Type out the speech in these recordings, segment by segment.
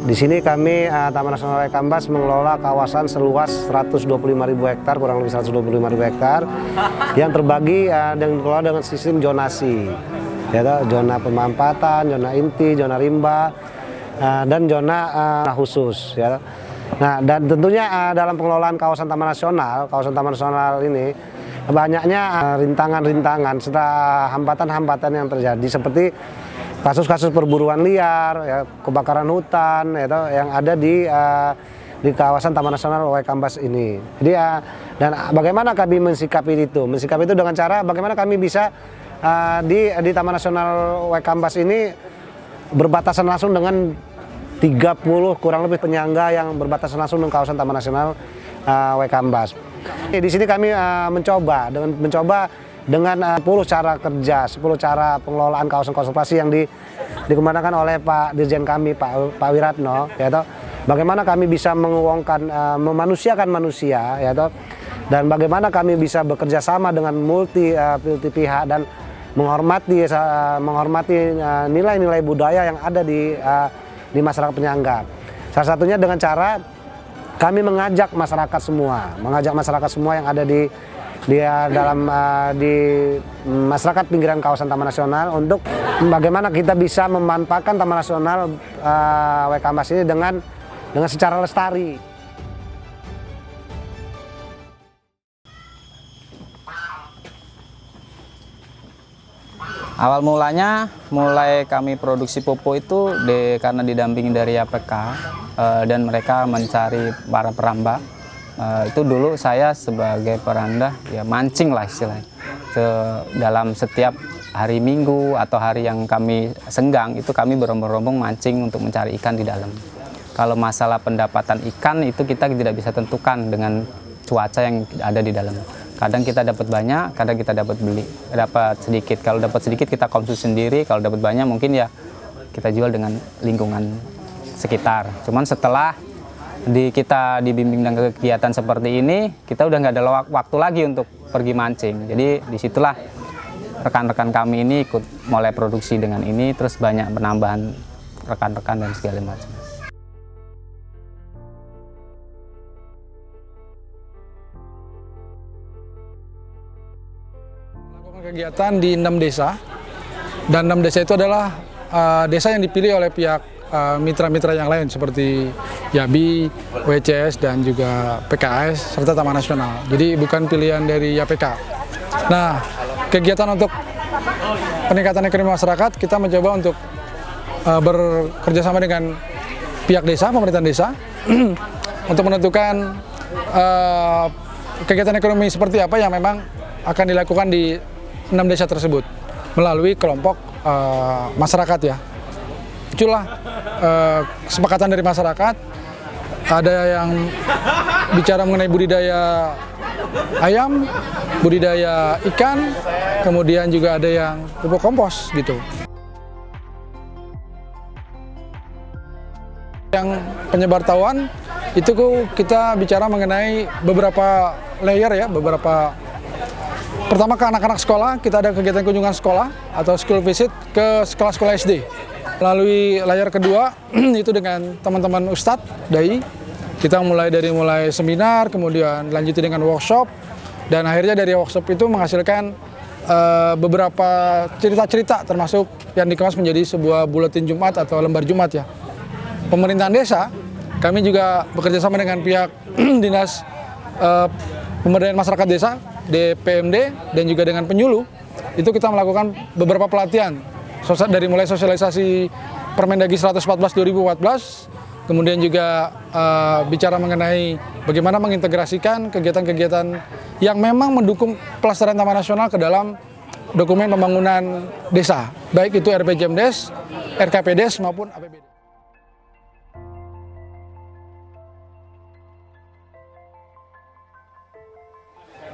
Di sini kami Taman Nasional Waikambas mengelola kawasan seluas 125.000 hektar, kurang lebih 125.000 hektar, yang terbagi dan dikelola dengan sistem zonasi, yaitu zona pemampatan, zona inti, zona rimba, dan zona khusus. Ya. Nah, dan tentunya dalam pengelolaan kawasan Taman Nasional ini banyaknya rintangan-rintangan serta hambatan-hambatan yang terjadi seperti kasus-kasus perburuan liar, ya, kebakaran hutan, ya, yang ada di kawasan Taman Nasional Waikambas ini. Jadi dan bagaimana kami mensikapi itu? Mensikapi itu dengan cara bagaimana kami bisa di Taman Nasional Waikambas ini berbatasan langsung dengan 30 kurang lebih penyangga yang berbatasan langsung dengan kawasan Taman Nasional Waikambas. Di sini kami mencoba dengan 10 cara kerja, 10 cara pengelolaan kawasan konservasi yang dikembangkan oleh Pak Dirjen kami, Pak Wiratno, yaitu bagaimana kami bisa memanusiakan manusia, yaitu, dan bagaimana kami bisa bekerja sama dengan multi pihak dan menghormati nilai-nilai budaya yang ada di masyarakat penyangga. Salah satunya dengan cara kami mengajak masyarakat semua yang ada di masyarakat pinggiran kawasan Taman Nasional untuk bagaimana kita bisa memanfaatkan Taman Nasional Waikambas ini dengan secara lestari. Awal mulai kami produksi pupuk itu karena didampingi dari APK dan mereka mencari para perambah. Itu dulu saya sebagai perandah ya mancing lah istilahnya dalam setiap hari Minggu atau hari yang kami senggang itu kami berombong-rombong mancing untuk mencari ikan di dalam. Kalau masalah pendapatan ikan itu kita tidak bisa tentukan dengan cuaca yang ada di dalam. Kadang kita dapat banyak, kadang kita dapat sedikit. Kalau dapat sedikit kita konsumsi sendiri, kalau dapat banyak mungkin ya kita jual dengan lingkungan sekitar. Cuman setelah kita dibimbing dengan kegiatan seperti ini, kita udah nggak ada waktu lagi untuk pergi mancing. Jadi disitulah rekan-rekan kami ini ikut mulai produksi dengan ini, terus banyak penambahan rekan-rekan dan segala macam. Melakukan kegiatan di 6 desa, dan 6 desa itu adalah desa yang dipilih oleh pihak mitra-mitra yang lain seperti YABI, WCS, dan juga PKS, serta Taman Nasional. Jadi bukan pilihan dari YAPK. Nah, kegiatan untuk peningkatan ekonomi masyarakat, kita mencoba untuk bekerjasama dengan pihak desa, pemerintahan desa, untuk menentukan kegiatan ekonomi seperti apa yang memang akan dilakukan di 6 desa tersebut melalui kelompok masyarakat ya. Muncullah kesepakatan dari masyarakat, ada yang bicara mengenai budidaya ayam, budidaya ikan, kemudian juga ada yang pupuk kompos gitu. Yang penyebartahuan itu kita bicara mengenai beberapa layer ya, pertama ke anak-anak sekolah, kita ada kegiatan kunjungan sekolah atau school visit ke sekolah-sekolah SD. Melalui layar kedua itu dengan teman-teman Ustadz, Dai, kita mulai seminar, kemudian lanjuti dengan workshop, dan akhirnya dari workshop itu menghasilkan beberapa cerita-cerita termasuk yang dikemas menjadi sebuah buletin Jumat atau lembar Jumat ya. Pemerintahan desa, kami juga bekerjasama dengan pihak Dinas Pemberdayaan Masyarakat Desa, DPMD, dan juga dengan penyuluh, itu kita melakukan beberapa pelatihan. Dari mulai sosialisasi Permendagri 114/2014, kemudian juga bicara mengenai bagaimana mengintegrasikan kegiatan-kegiatan yang memang mendukung pelestarian Taman Nasional ke dalam dokumen pembangunan desa, baik itu RPJMDes, RKPDes maupun APBD.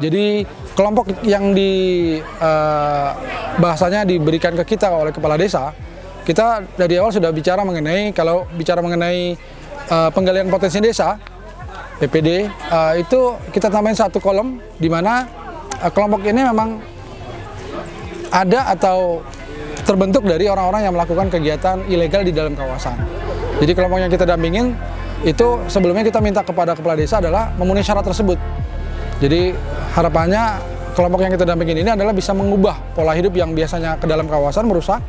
Jadi kelompok yang bahasanya diberikan ke kita oleh kepala desa, kita dari awal sudah bicara mengenai, kalau bicara mengenai penggalian potensi desa, PPD, itu kita tambahin satu kolom di mana kelompok ini memang ada atau terbentuk dari orang-orang yang melakukan kegiatan ilegal di dalam kawasan. Jadi kelompok yang kita dampingin itu sebelumnya kita minta kepada kepala desa adalah memenuhi syarat tersebut. Jadi harapannya kelompok yang kita dampingin ini adalah bisa mengubah pola hidup yang biasanya ke dalam kawasan merusak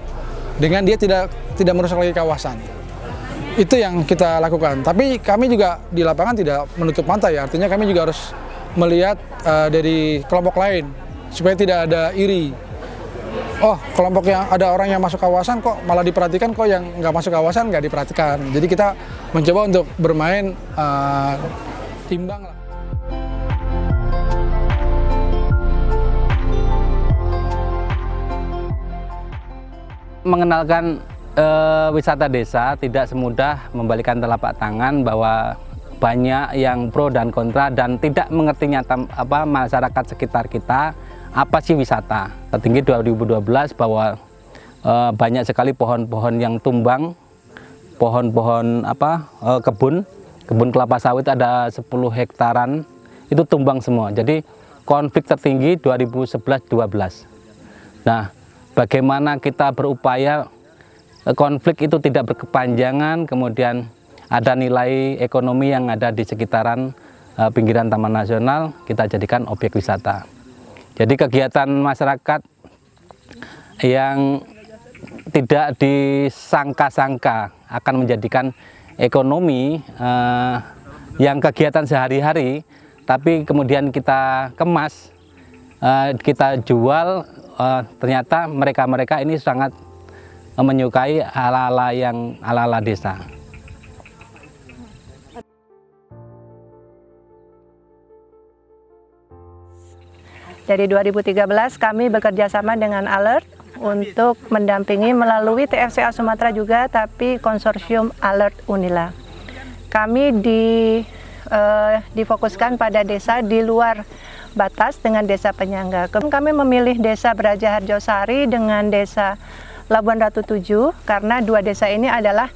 dengan dia tidak merusak lagi kawasan. Itu yang kita lakukan. Tapi kami juga di lapangan tidak menutup mata ya. Artinya kami juga harus melihat dari kelompok lain supaya tidak ada iri. Oh, kelompok yang ada orang yang masuk kawasan kok malah diperhatikan, kok yang nggak masuk kawasan nggak diperhatikan. Jadi kita mencoba untuk bermain imbang lah. Mengenalkan wisata desa tidak semudah membalikan telapak tangan, bahwa banyak yang pro dan kontra dan tidak mengertinya masyarakat sekitar kita apa sih wisata. Tertinggi 2012 bahwa banyak sekali pohon-pohon yang tumbang, pohon-pohon kebun kelapa sawit ada 10 hektaran itu tumbang semua. Jadi konflik tertinggi 2011-12. Nah, bagaimana kita berupaya konflik itu tidak berkepanjangan, kemudian ada nilai ekonomi yang ada di sekitaran pinggiran Taman Nasional kita jadikan objek wisata. Jadi kegiatan masyarakat yang tidak disangka-sangka akan menjadikan ekonomi yang kegiatan sehari-hari, tapi kemudian kita kemas, kita jual, ternyata mereka-mereka ini sangat menyukai ala-ala yang ala-ala desa. Dari 2013 kami bekerja sama dengan Alert untuk mendampingi melalui TFCA Sumatera juga, tapi konsorsium Alert Unila. Kami difokuskan pada desa di luar batas dengan desa penyangga. Kami memilih desa Braja Harjosari dengan desa Labuan Ratu 7 karena dua desa ini adalah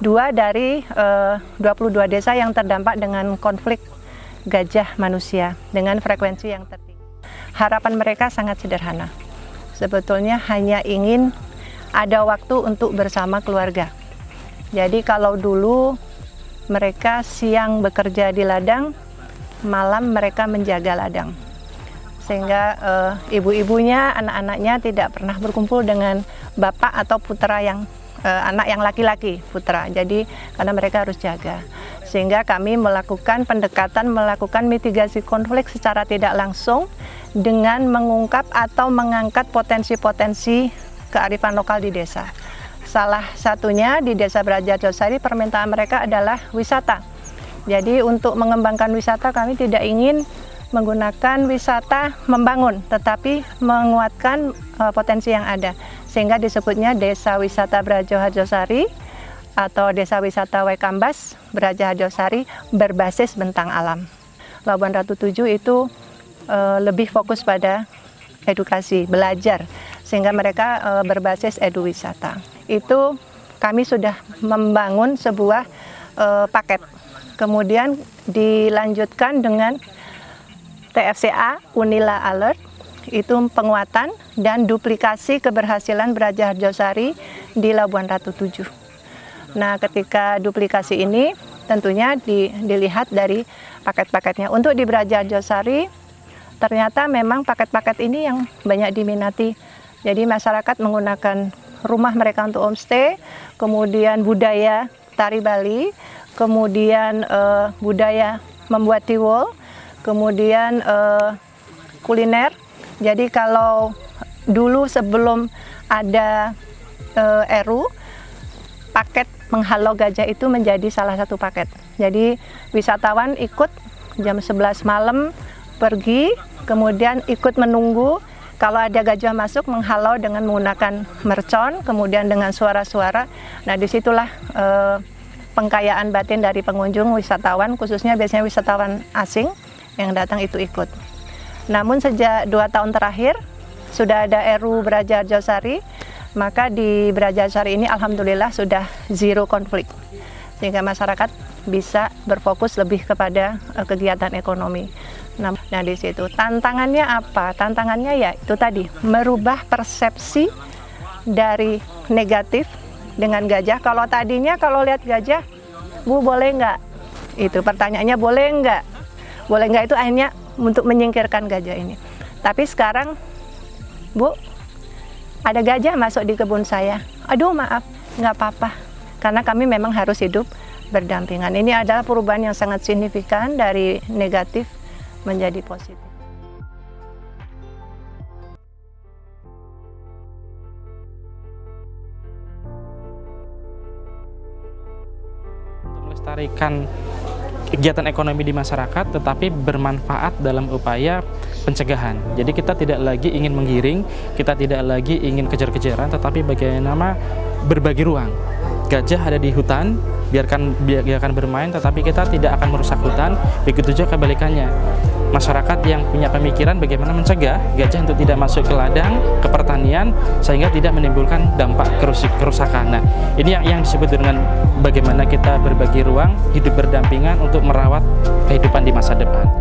dua dari 22 desa yang terdampak dengan konflik gajah manusia dengan frekuensi yang tertinggi. Harapan mereka sangat sederhana. Sebetulnya hanya ingin ada waktu untuk bersama keluarga. Jadi kalau dulu mereka siang bekerja di ladang, malam mereka menjaga ladang. Sehingga ibu-ibunya, anak-anaknya tidak pernah berkumpul dengan bapak atau putra yang anak yang laki-laki, putra. Jadi karena mereka harus jaga. Sehingga kami melakukan pendekatan, melakukan mitigasi konflik secara tidak langsung dengan mengungkap atau mengangkat potensi-potensi kearifan lokal di desa. Salah satunya di Desa Braja Harjosari permintaan mereka adalah wisata. Jadi untuk mengembangkan wisata kami tidak ingin menggunakan wisata membangun, tetapi menguatkan potensi yang ada. Sehingga disebutnya Desa Wisata Braja Harjosari atau Desa Wisata Waikambas Braja Harjosari berbasis bentang alam. Labuan Ratu 7 itu lebih fokus pada edukasi, belajar, sehingga mereka berbasis eduwisata. Itu kami sudah membangun sebuah paket, kemudian dilanjutkan dengan TFCA Unila Alert, itu penguatan dan duplikasi keberhasilan Braja Harjosari di Labuan Ratu 7. Nah, ketika duplikasi ini tentunya dilihat dari paket-paketnya. Untuk di Braja Harjosari ternyata memang paket-paket ini yang banyak diminati. Jadi masyarakat menggunakan rumah mereka untuk homestay, kemudian budaya tari Bali, kemudian budaya membuat tiwul, kemudian kuliner. Jadi kalau dulu sebelum ada RU, paket menghalau gajah itu menjadi salah satu paket. Jadi wisatawan ikut jam 11 malam pergi, kemudian ikut menunggu kalau ada gajah masuk, menghalau dengan menggunakan mercon, kemudian dengan suara-suara. Nah, disitulah pengkayaan batin dari pengunjung wisatawan, khususnya biasanya wisatawan asing yang datang itu ikut. Namun sejak 2 tahun terakhir sudah ada RU Braja Harjosari, maka di Braja Harjosari ini alhamdulillah sudah zero konflik, sehingga masyarakat bisa berfokus lebih kepada kegiatan ekonomi. Nah, di situ tantangannya apa? Tantangannya ya itu tadi, merubah persepsi dari negatif dengan gajah. Kalau tadinya kalau lihat gajah, Bu boleh nggak? Itu pertanyaannya boleh nggak? Boleh nggak itu akhirnya untuk menyingkirkan gajah ini. Tapi sekarang, Bu, ada gajah masuk di kebun saya. Aduh maaf, nggak apa-apa. Karena kami memang harus hidup berdampingan. Ini adalah perubahan yang sangat signifikan dari negatif menjadi positif. Melestarikan kegiatan ekonomi di masyarakat, tetapi bermanfaat dalam upaya pencegahan. Jadi kita tidak lagi ingin menggiring, kita tidak lagi ingin kejar-kejaran, tetapi bagaimana berbagi ruang. Gajah ada di hutan, biarkan bermain, tetapi kita tidak akan merusak hutan. Begitu juga kebalikannya. Masyarakat yang punya pemikiran bagaimana mencegah gajah untuk tidak masuk ke ladang, ke pertanian, sehingga tidak menimbulkan dampak kerusakan. Nah, ini yang disebut dengan bagaimana kita berbagi ruang, hidup berdampingan untuk merawat kehidupan di masa depan.